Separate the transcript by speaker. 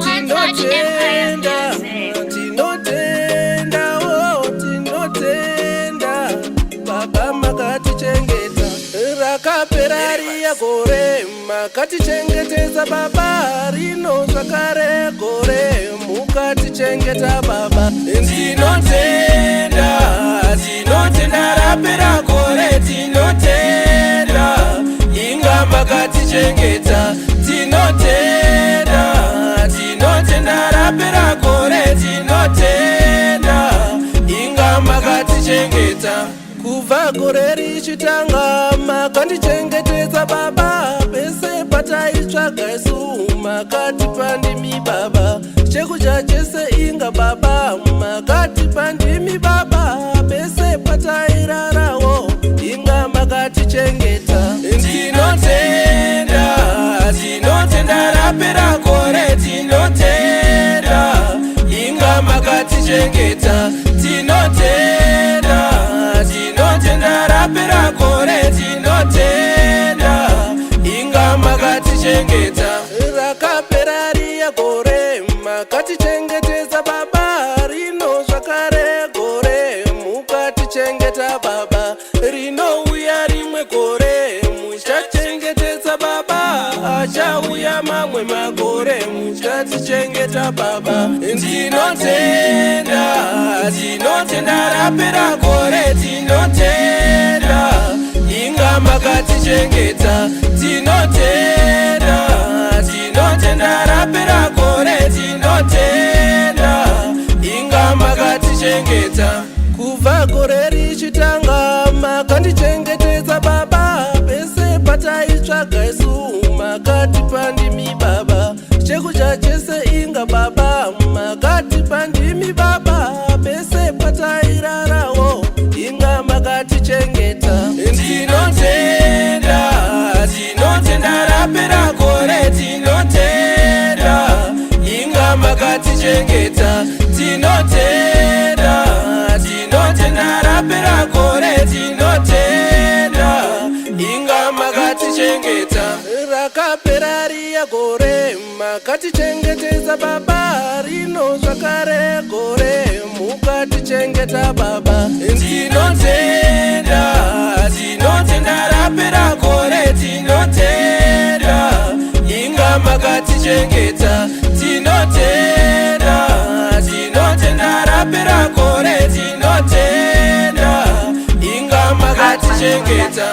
Speaker 1: tinotenda, tinotenda, oh, tinotenda. Baba makatichengeta, rakapera riya gore, makatichengetedza baba, rino zvakare gore, mukatichengeta baba. Tinotenda, tinotenda, rapera gore, tinotenda, inga makatichengeta. Tinotenda, tinotenda, rapera gore, tinotenda, inga makatichengeta. Kubva gore richitanga makandichengetedza baba, pese pataitsvaga isu makatipa ndimi baba, chekudya chese inga baba makatipa ndimi baba, pese patairarawo inga makatichengeta. Tinotenda, tinotenda, rapera gore, tinotenda, inga makatichengeta. Tinotenda, tinotenda, rapera gore, tinotenda, inga makatichengeta. Rakapera riya gore, makatichengetedza baba, rino zvakare gore, mukatichengeta baba, rinouya rimwe gore, muchachengetedza baba, achauya mamwe magore, muchatichengeta baba. Tinotenda, tinotenda, rapera gore, tinotenda, inga makatichengeta. Tinotenda, tinotenda, rapera gore, tinotenda, inga makatichengeta. Kubva gore richitanga makandichengetedza baba, pese pataitsvaga isu makatipa ndimi baba, chekudya chese inga baba makatipa ndimi baba, pese patairarawo inga makatichengeta. Tinotenda, tinotenda, rapera gore, tinotenda, inga makatichengeta. Tinotenda, tinotenda, rapera gore, tinotenda, inga makatichengeta. Rakapera riya gore, makatichengetedza baba, rino zvakare gore, mukatichengeta baba. Tinotenda, tinotenda, rapera gore, tinotenda, inga makatichengeta. Tinotenda, tinotenda, rapera gore, tinotenda, inga makatichengeta.